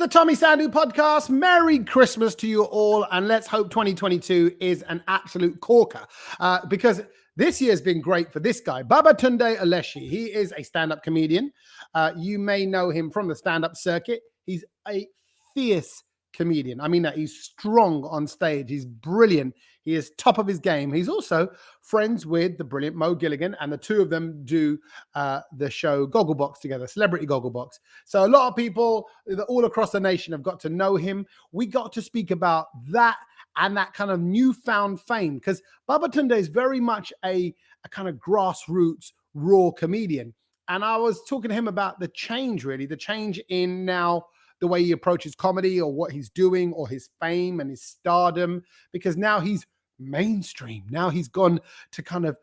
the Tommy Sandhu podcast. Merry Christmas to you all. And let's hope 2022 is an absolute corker because this year's been great for this guy, Babatunde Aleshe. He is a stand-up comedian. You may know him from the stand-up circuit. He's a fierce comedian. I mean that he's strong on stage. He's brilliant. He is top of his game. He's also friends with the brilliant Mo Gilligan, and the two of them do the show Gogglebox together, Celebrity Gogglebox. So a lot of people all across the nation have got to know him. We got to speak about that and that kind of newfound fame, because Babatunde is very much a kind of grassroots, raw comedian. And I was talking to him about the change in now the way he approaches comedy, or what he's doing, or his fame and his stardom, because now he's mainstream. Now he's gone to kind of,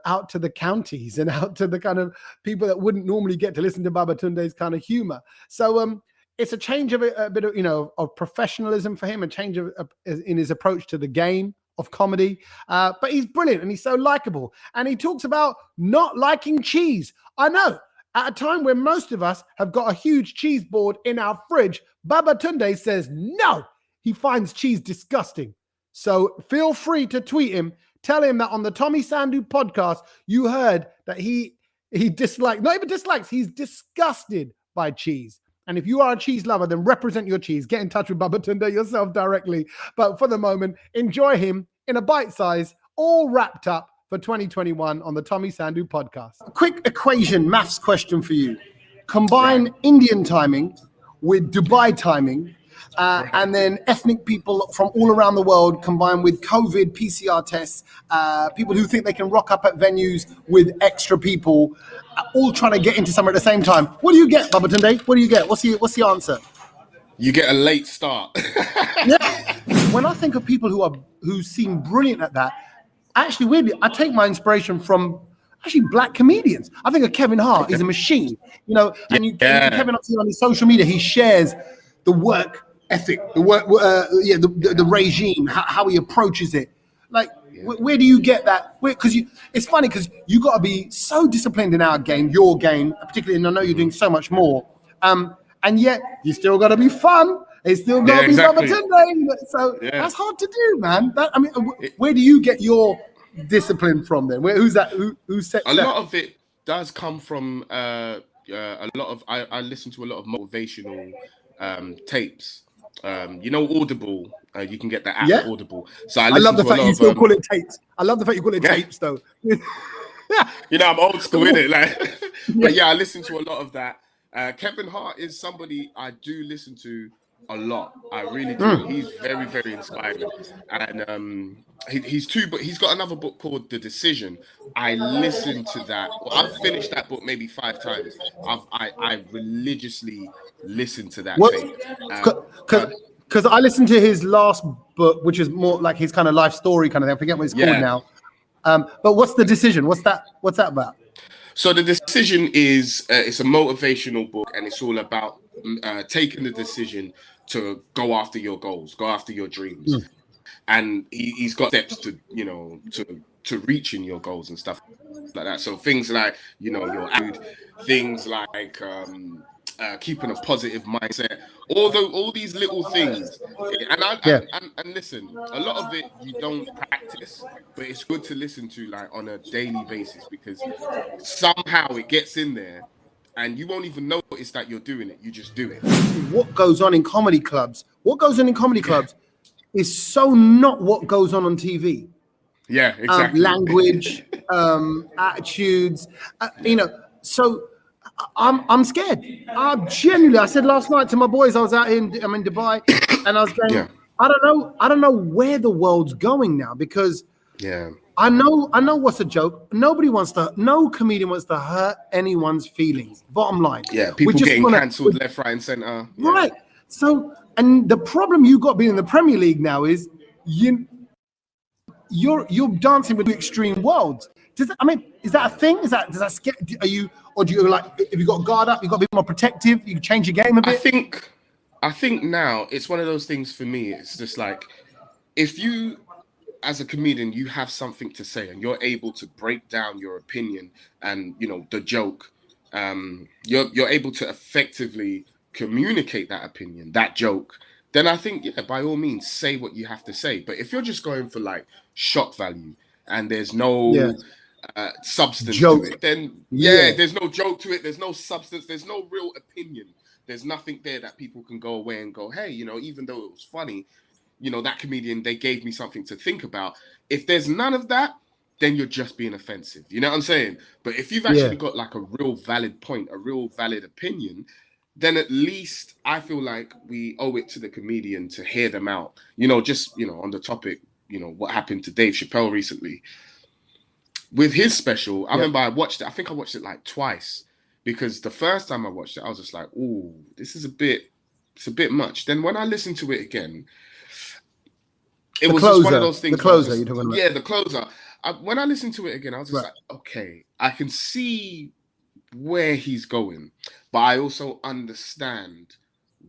out to the counties and out to the kind of people that wouldn't normally get to listen to Babatunde's kind of humor. So it's a change of a bit of, of professionalism for him, a change in his approach to the game of comedy. But he's brilliant and he's so likable. And he talks about not liking cheese. I know. At a time when most of us have got a huge cheese board in our fridge, Babatunde says no, he finds cheese disgusting. So feel free to tweet him. Tell him that on the Tommy Sandhu podcast, you heard that he dislikes, not even dislikes, he's disgusted by cheese. And if you are a cheese lover, then represent your cheese. Get in touch with Babatunde yourself directly. But for the moment, enjoy him in a bite size, all wrapped up for 2021 on the Tommy Sandhu podcast. A quick equation, maths question for you. Combine Indian timing with Dubai timing, and then ethnic people from all around the world combined with COVID PCR tests, people who think they can rock up at venues with extra people, all trying to get into somewhere at the same time. What do you get, Babatunde? What do you get? What's the answer? You get a late start. Yeah. When I think of people who seem brilliant at that, actually, weirdly, I take my inspiration from actually black comedians. I think of Kevin Hart. He's a machine, and Kevin Hart on his social media, he shares the work ethic, the regime, how he approaches it. Like, where do you get that? Because it's funny because you got to be so disciplined in our game, your game, particularly, and I know you're doing so much more. And yet you still got to be fun. It's still got to be Babatunde. So that's hard to do, man. Where do you get your discipline from then? Who's that? Who sets a lot of it does come from a lot of, I listen to a lot of motivational tapes. Audible, you can get that app Audible. So I love the fact you still call it tapes. I love the fact you call it tapes though. I'm old school in it. But I listen to a lot of that. Kevin Hart is somebody I do listen to a lot. I really do. He's very, very inspiring, and but he's got another book called The Decision. I listened to that. I've finished that book maybe 5 times. I religiously listened to that tape. Because I listened to his last book, which is more like his kind of life story kind of thing. I forget what it's called now. But what's The Decision? What's that about? So The Decision is it's a motivational book, and it's all about taking the decision to go after your goals, go after your dreams. And he's got steps to reaching your goals and stuff like that. So things like, your attitude, things like keeping a positive mindset, all these little things. And listen, a lot of it you don't practice, but it's good to listen to like on a daily basis, because somehow it gets in there and you won't even notice that you're doing it. You just do it. What goes on in comedy clubs? Is so not what goes on TV. Yeah, exactly. Language, attitudes, So I'm scared. I said last night to my boys, I'm in Dubai, and I was going, I don't know where the world's going now, because I know what's a joke. No comedian wants to hurt anyone's feelings. Bottom line. Yeah, people getting cancelled left, right, and center. Right. So, and the problem you got being in the Premier League now is you're dancing with two extreme worlds. Is that a thing? Does that scare? Do you like, if you got guard up, you got to be more protective? You can change your game a bit. I think now it's one of those things for me. It's just like, if you, as a comedian, you have something to say and you're able to break down your opinion and the joke, you're able to effectively communicate that opinion, that joke, then I think, yeah, by all means, say what you have to say. But if you're just going for like shock value and there's no substance to Joke. it, then Yeah. there's no joke to it. There's no substance. There's no real opinion. There's nothing there that people can go away and go, hey, even though it was funny, that comedian, they gave me something to think about. If there's none of that, then you're just being offensive. You know what I'm saying? But if you've actually got like a real valid point, a real valid opinion, then at least I feel like we owe it to the comedian to hear them out. Just, on the topic, what happened to Dave Chappelle recently. With his special, I remember I watched it. I think I watched it like twice because the first time I watched it, I was just like, "Ooh, it's a bit much." Then when I listened to it again, it was just one of those things. The closer, you're talking about? Yeah, the closer. When I listened to it again, I was just like, "Okay, I can see where he's going, but I also understand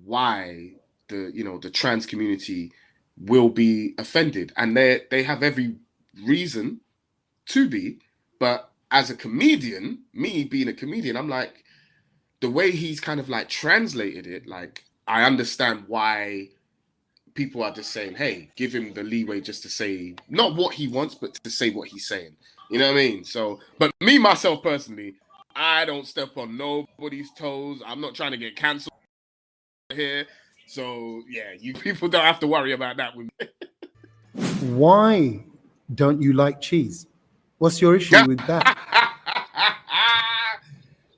why the trans community will be offended, and they have every reason to be." But as a comedian, me being a comedian, I'm like, the way he's kind of like translated it, like I understand why people are just saying, hey, give him the leeway just to say not what he wants, but to say what he's saying. You know what I mean? So, but me, myself personally, I don't step on nobody's toes. I'm not trying to get cancelled here. So yeah, you people don't have to worry about that with me. Why don't you like cheese? What's your issue with that?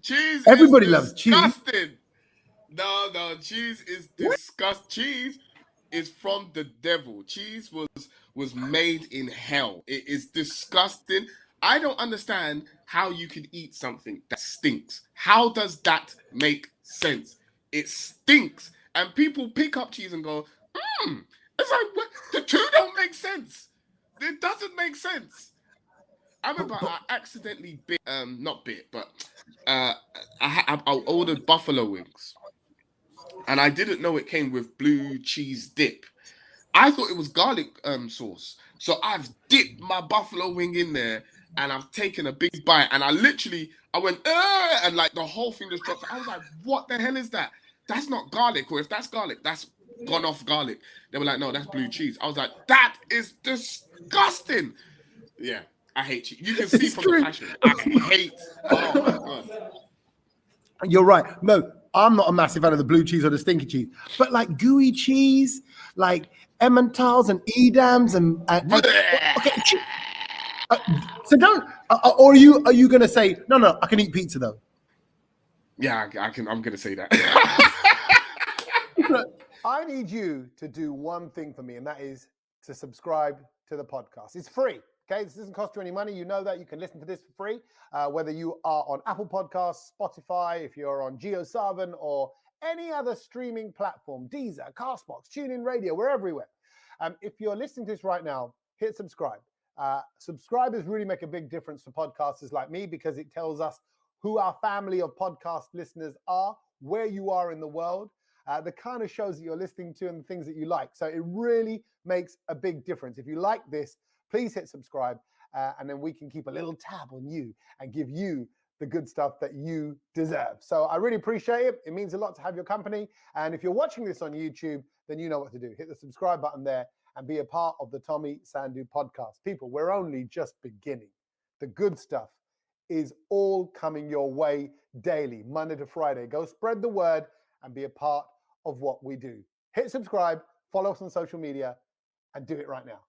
Cheese. Everybody is loves cheese. No, cheese is disgusting. Cheese is from the devil. Cheese was made in hell. It is disgusting. I don't understand how you can eat something that stinks. How does that make sense? It stinks. And people pick up cheese and go, It's like, what? The two don't make sense. It doesn't make sense. I remember I accidentally I ordered buffalo wings. And I didn't know it came with blue cheese dip. I thought it was garlic sauce. So I've dipped my buffalo wing in there and I've taken a big bite and I went, and like the whole thing just dropped. I was like, what the hell is that? That's not garlic. Or if that's garlic, that's gone off garlic. They were like, no, that's blue cheese. I was like, that is disgusting. Yeah, I hate you. You can see from the passion. I hate. Oh my God. You're right. No, I'm not a massive fan of the blue cheese or the stinky cheese, but like gooey cheese, like Emmentaler and Edams and okay. So don't. Or are you going to say no? I can eat pizza though. Yeah, I can. I'm going to say that. I need you to do one thing for me, and that is to subscribe to the podcast. It's free. Okay, this doesn't cost you any money. You know that. You can listen to this for free, whether you are on Apple Podcasts, Spotify, if you're on JioSaavn or any other streaming platform, Deezer, Castbox, TuneIn Radio, we're everywhere. If you're listening to this right now, hit subscribe. Subscribers really make a big difference to podcasters like me because it tells us who our family of podcast listeners are, where you are in the world, the kind of shows that you're listening to and the things that you like. So it really makes a big difference. If you like this, please hit subscribe and then we can keep a little tab on you and give you the good stuff that you deserve. So I really appreciate it. It means a lot to have your company. And if you're watching this on YouTube, then you know what to do. Hit the subscribe button there and be a part of the Tommy Sandhu podcast. People, we're only just beginning. The good stuff is all coming your way daily, Monday to Friday. Go spread the word and be a part of what we do. Hit subscribe, follow us on social media, and do it right now.